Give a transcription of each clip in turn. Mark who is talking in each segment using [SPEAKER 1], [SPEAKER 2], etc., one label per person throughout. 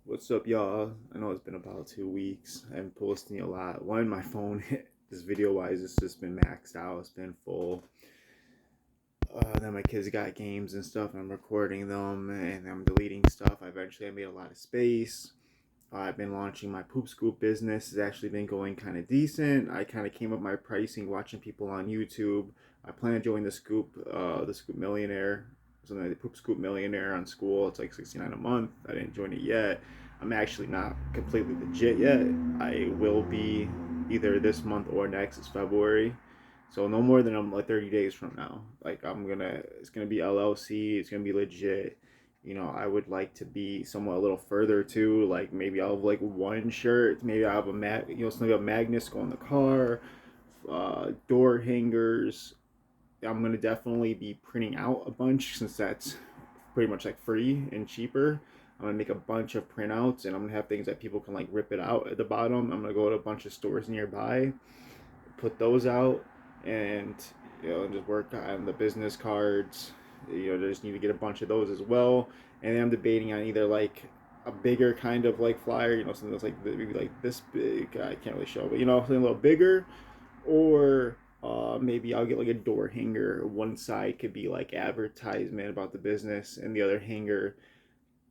[SPEAKER 1] What's up, y'all? I know it's been about 2 weeks. I'm posting a lot. One, my phone, this video wise, it's just been maxed out. It's been full. Then my kids got games and stuff, and I'm recording them and I'm deleting stuff. I made a lot of space. I've been launching my poop scoop business. It's actually been going kind of decent. I kind of came up with my pricing watching people on YouTube. I plan to join the Scoop Millionaire, something like the Poop Scoop Millionaire on School. It's like 69 a month. I didn't join it yet. I'm actually not completely legit yet. I will be either this month or next. It's February. So no more than like 30 days from now. It's gonna be LLC. It's gonna be legit. I would like to be somewhat a little further too. Like maybe I'll have like one shirt. Maybe I have something about magnets go in the car, door hangers. I'm gonna definitely be printing out a bunch since that's pretty much like free and cheaper. I'm gonna make a bunch of printouts and I'm gonna have things that people can like rip it out at the bottom. I'm gonna go to a bunch of stores nearby, put those out, and just work on the business cards. I just need to get a bunch of those as well. And then I'm debating on either like a bigger kind of like flyer, something that's like maybe like this big. I can't really show, but something a little bigger, or maybe I'll get like a door hanger. One side could be like advertisement about the business, and the other hanger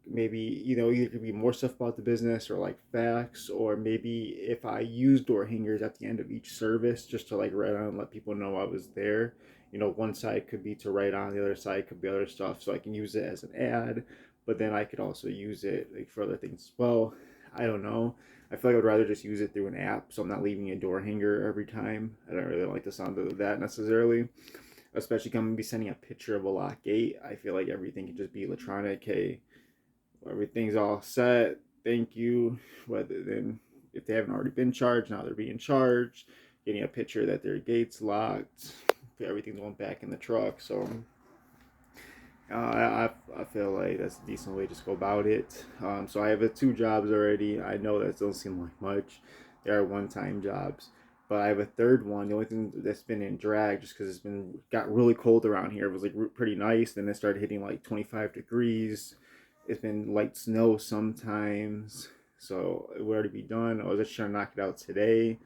[SPEAKER 1] maybe either could be more stuff about the business or like facts, or maybe if I use door hangers at the end of each service just to like write on and let people know I was there. One side could be to write on, the other side could be other stuff, so I can use it as an ad, but then I could also use it like for other things as well. I don't know. I feel like I'd rather just use it through an app, so I'm not leaving a door hanger every time. I don't really like the sound of that necessarily, especially if I'm gonna be sending a picture of a lock gate. I feel like everything can just be electronic. Hey, everything's all set. Thank you. Whether then, if they haven't already been charged, now they're being charged. Getting a picture that their gate's locked. Everything's going back in the truck. So I feel like that's a decent way to just go about it. So I have two jobs already. I know that doesn't seem like much. They are one-time jobs. But I have a third one. The only thing that's been in drag, just because got really cold around here. It was like pretty nice. Then it started hitting like 25 degrees. It's been light snow sometimes. So it would already be done. I was just trying to knock it out today.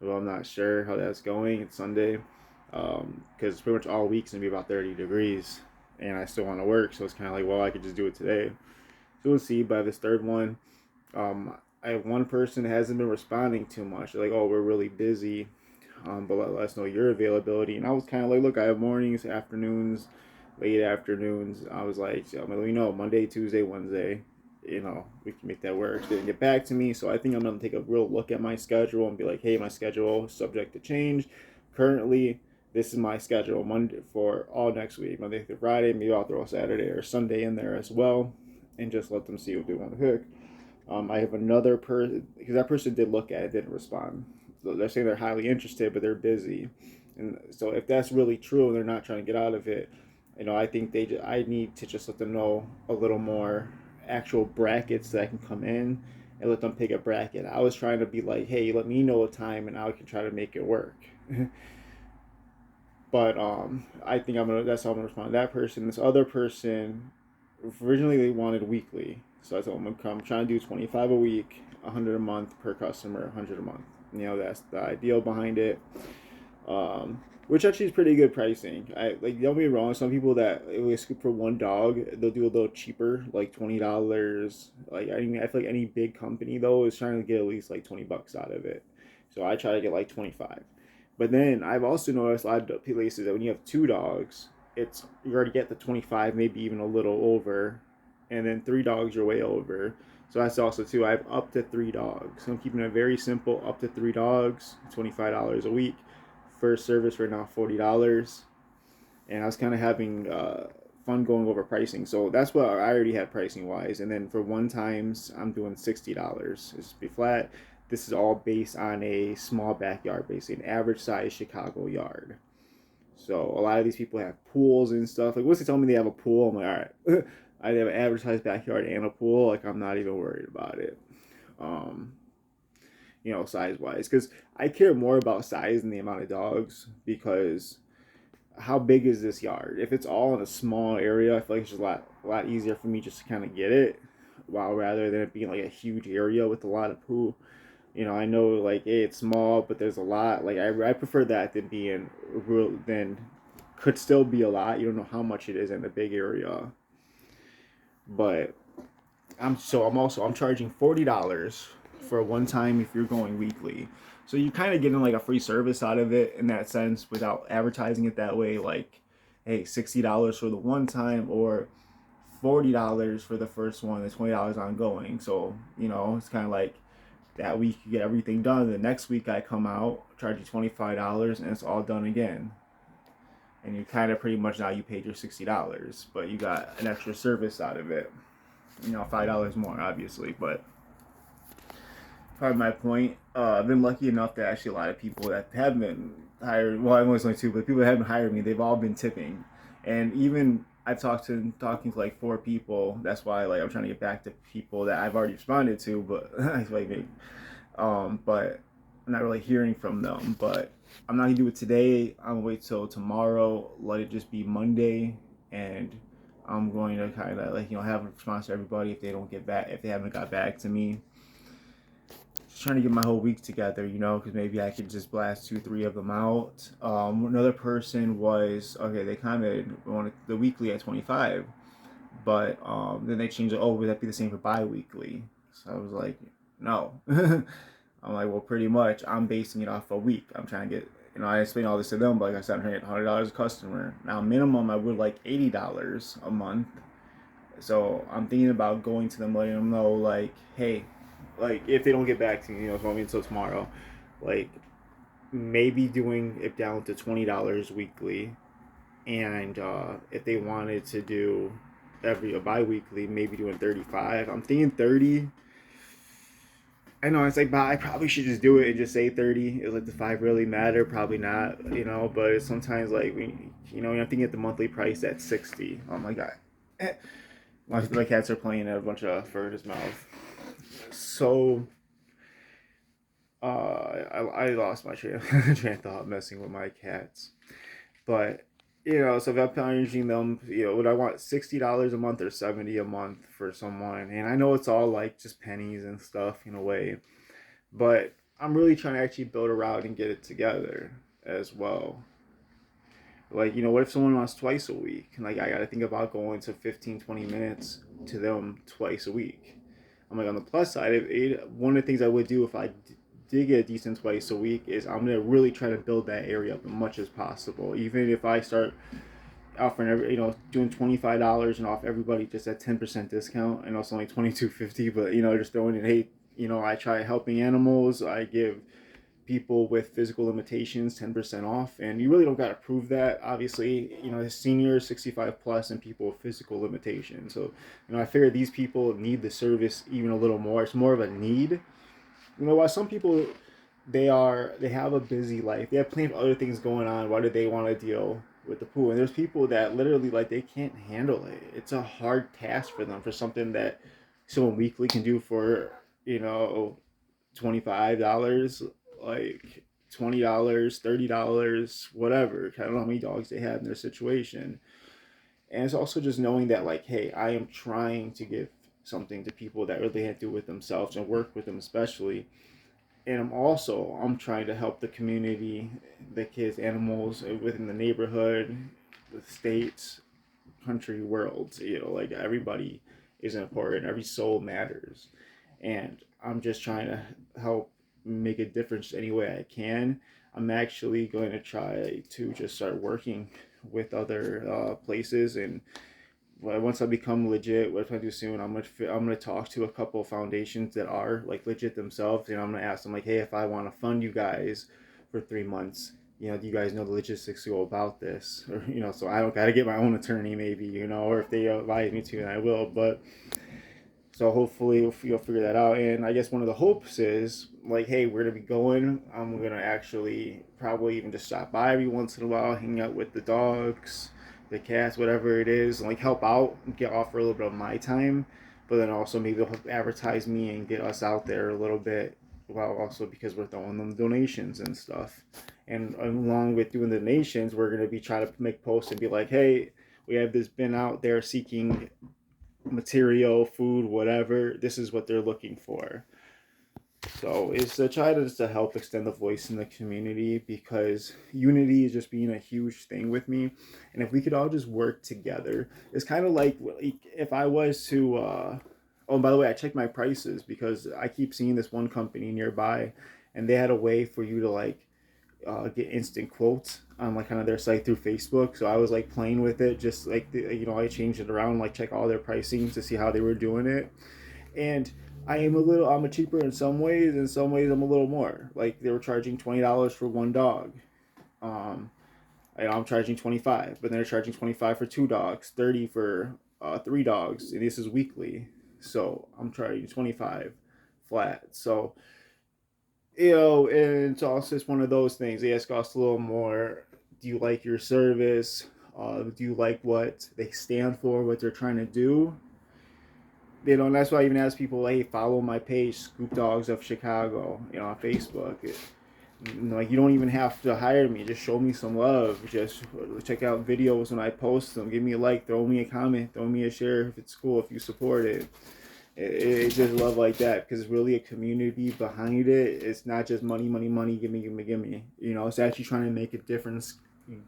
[SPEAKER 1] Well, I'm not sure how that's going. It's Sunday. Because pretty much all week's gonna be about 30 degrees, and I still want to work, so it's kind of like, well, I could just do it today. So we'll see. By this third one, I have one person that hasn't been responding too much. They're like, oh, we're really busy, but let us know your availability. And I was kind of like, look, I have mornings, afternoons, late afternoons. I was like, so I'm gonna let you know Monday, Tuesday, Wednesday. We can make that work. They didn't get back to me, so I think I'm gonna take a real look at my schedule and be like, hey, my schedule is subject to change. Currently, this is my schedule Monday for all next week, Monday through Friday. Maybe I'll throw a Saturday or Sunday in there as well, and just let them see what they want to pick. I have another person, because that person did look at it, didn't respond. So they're saying they're highly interested, but they're busy. And so if that's really true and they're not trying to get out of it, I think I need to just let them know a little more actual brackets that I can come in and let them pick a bracket. I was trying to be like, hey, let me know a time and I can try to make it work. But I think that's how I'm gonna respond to that person. This other person, originally they wanted weekly, so I told them I'm trying to do 25 a week, 100 a month per customer, 100 a month. That's the ideal behind it. Which actually is pretty good pricing. I like, don't be wrong. Some people that will scoop for one dog, they'll do a little cheaper, like $20. Like I feel like any big company though is trying to get at least like $20 out of it. So I try to get like 25. But then I've also noticed a lot of places that when you have two dogs, it's you already get the 25, maybe even a little over, and then three dogs you're way over. So that's also too. I have up to three dogs. So I'm keeping it very simple. Up to three dogs, $25 a week. First service right now, $40, and I was kind of having fun going over pricing. So that's what I already had pricing wise. And then for one times, I'm doing $60. It's be flat. This is all based on a small backyard, basically an average size Chicago yard. So a lot of these people have pools and stuff. Like once they tell me they have a pool, I'm like, all right, I have an average size backyard and a pool. Like I'm not even worried about it. Um, Size wise, because I care more about size than the amount of dogs. Because how big is this yard? If it's all in a small area, I feel like it's just a lot easier for me just to kind of get it. while rather than it being like a huge area with a lot of poo. I know like hey, it's small, but there's a lot. Like I prefer that than being real than could still be a lot. You don't know how much it is in a big area, but I'm charging $40 for one time if you're going weekly. So you kind of getting like a free service out of it in that sense without advertising it that way. Like, hey, $60 for the one time or $40 for the first one, and $20 ongoing. So it's kind of like that week you get everything done. The next week I come out, charge you $25, and it's all done again. And you kind of pretty much now you paid your $60, but you got an extra service out of it. $5 more, obviously, but part of my point. I've been lucky enough that actually a lot of people that have been hired. Well, I'm only two, but people that haven't hired me, they've all been tipping, and even I've talking to like 4 people. That's why like I'm trying to get back to people that I've already responded to, but like me, but I'm not really hearing from them. But I'm not gonna do it today. I'm gonna wait till tomorrow. Let it just be Monday, and I'm going to kind of like have a response to everybody if they don't get back, if they haven't got back to me. Just trying to get my whole week together, because maybe I could just blast 2, 3 of them out. Another person was okay. They kind of wanted the weekly at 25, but then they changed it. Oh, would that be the same for bi-weekly? So I was like, no. I'm like, well, pretty much. I'm basing it off a week. I'm trying to get. I explained all this to them, but like I said, I'm trying to get $100 a customer. Now, minimum, I would like $80 a month. So I'm thinking about going to them, letting them know, like, hey, like if they don't get back to me, until tomorrow, like maybe doing it down to $20 weekly, and if they wanted to do a bi-weekly, maybe doing 35. I'm thinking 30. I know it's like, but I probably should just do it and just say 30. Is like the 5 really matter? Probably not, But sometimes like I'm thinking at the monthly price at 60. Oh my god, my cats are playing at a bunch of fur in his mouth. So, I lost my train of thought messing with my cats, but so if I'm punishing them, would I want $60 a month or 70 a month for someone? And I know it's all like just pennies and stuff in a way, but I'm really trying to actually build a route and get it together as well. Like, what if someone wants twice a week? Like, I got to think about going to 15, 20 minutes to them twice a week. I'm like, on the plus side, one of the things I would do if I did get a decent twice a week is I'm going to really try to build that area up as much as possible. Even if I start offering doing $25 and off everybody just at 10% discount. I know it's only $22.50, but just throwing in, hey, I try helping animals. I give people with physical limitations 10% off, and you really don't got to prove that. Obviously, seniors, 65 plus, and people with physical limitations. So I figure these people need the service even a little more. It's more of a need. While some people they have a busy life, they have plenty of other things going on. Why do they want to deal with the pool? And there's people that literally like they can't handle it. It's a hard task for them, for something that someone weekly can do for $25, like $20, $30, whatever. I don't know how many dogs they have in their situation. And it's also just knowing that, like, hey, I am trying to give something to people that really have to do with themselves and work with them, especially. And I'm trying to help the community, the kids, animals within the neighborhood, the states, country, world. Like everybody is important. Every soul matters, and I'm just trying to help make a difference any way I can. I'm actually going to try to just start working with other places, and once I become legit, what I do soon, I'm gonna talk to a couple of foundations that are like legit themselves, and I'm gonna ask them like, hey, if I want to fund you guys for 3 months, do you guys know the logistics to go about this? Or so I don't gotta get my own attorney, maybe, or if they advise me to, and I will. But so hopefully you'll figure that out. And I guess one of the hopes is like, hey, we're gonna be going. I'm gonna actually probably even just stop by every once in a while, hang out with the dogs, the cats, whatever it is, and like help out, get offer a little bit of my time, but then also maybe they'll advertise me and get us out there a little bit. Well, also because we're throwing them donations and stuff, and along with doing the donations, we're gonna be trying to make posts and be like, hey, we have this bin out there seeking material, food, whatever. This is what they're looking for. So it's to try to just to help extend the voice in the community, because unity is just being a huge thing with me, and if we could all just work together, it's kind of like if I was to. Oh, by the way, I checked my prices because I keep seeing this one company nearby, and they had a way for you to like get instant quotes on like kind of their site through Facebook. So I was like playing with it, just like I changed it around, like check all their pricing to see how they were doing it, and I'm a cheaper in some ways I'm a little more. Like they were charging $20 for one dog. Um, I'm charging 25, but then they're charging 25 for two dogs, 30 for three dogs, and this is weekly. So I'm charging 25 flat. So and it's also just one of those things. They ask us a little more. Do you like your service? Do you like what they stand for, what they're trying to do? And that's why I even ask people, hey, follow my page, Scoop Dogs of Chicago, on Facebook. Like you don't even have to hire me. Just show me some love. Just check out videos when I post them. Give me a like. Throw me a comment. Throw me a share if it's cool. If you support it. It's just love like that, because it's really a community behind it. It's not just money, money, money. Give me, give me, give me. It's actually trying to make a difference.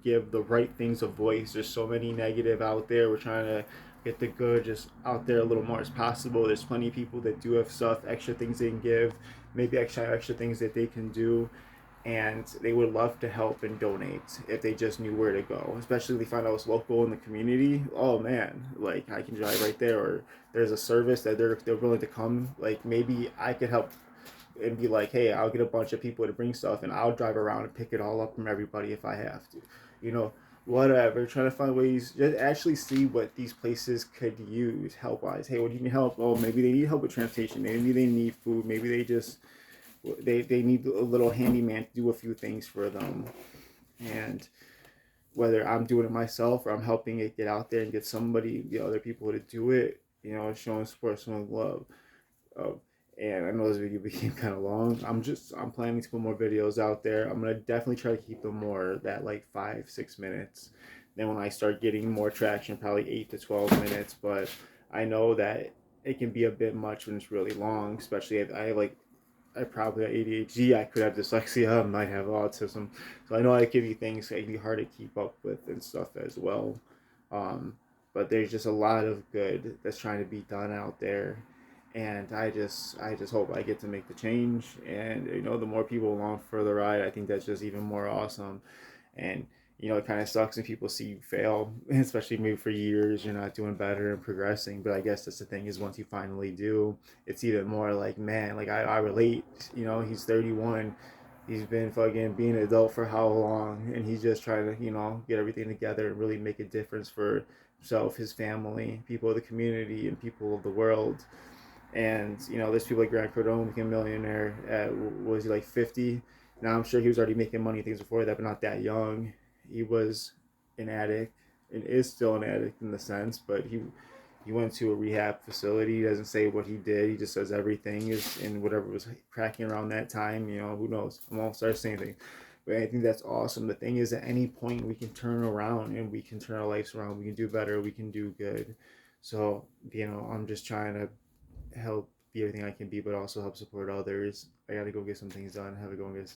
[SPEAKER 1] Give the right things a voice. There's so many negative out there. We're trying to get the good just out there a little more as possible. There's plenty of people that do have stuff, extra things they can give, maybe extra things that they can do, and they would love to help and donate if they just knew where to go. Especially if they find out it's local in the community. Oh man, like I can drive right there, or there's a service that they're willing to come. Like maybe I could help and be like, hey, I'll get a bunch of people to bring stuff, and I'll drive around and pick it all up from everybody if I have to. You know, Whatever. Trying to find ways, just actually see what these places could use help wise. Hey, what do you need help? Oh, maybe they need help with transportation. Maybe they need food. Maybe they need a little handyman to do a few things for them. And whether I'm doing it myself or I'm helping it get out there and get somebody, the other people to do it, showing support, showing love. Uh, and I know this video became kind of long. I'm planning to put more videos out there. I'm gonna definitely try to keep them more that like 5-6 minutes. Then when I start getting more traction, probably 8 to 12 minutes. But I know that it can be a bit much when it's really long, especially if I probably have ADHD. I could have dyslexia. I might have autism. So I know it could be things that can be hard to keep up with and stuff as well. Um, but there's just a lot of good that's trying to be done out there, and I just hope I get to make the change. And the more people along for the ride, I think that's just even more awesome. And it kind of sucks when people see you fail, especially maybe for years you're not doing better and progressing. But I guess that's the thing, is once you finally do, it's even more like, man, like I relate. He's 31. He's been fucking being an adult for how long, and he's just trying to get everything together and really make a difference for himself, his family, people of the community, and people of the world. And there's people like Grant Cardone became a millionaire at, was he like 50? Now I'm sure he was already making money things before that, but not that young. He was an addict and is still an addict in the sense, but he went to a rehab facility. He doesn't say what he did. He just says everything is in whatever was cracking around that time. Who knows? I won't start saying things. But I think that's awesome. The thing is, at any point we can turn around and we can turn our lives around. We can do better. We can do good. So I'm just trying to help be everything I can be, but also help support others. I gotta go get some things done. Have a go, guys.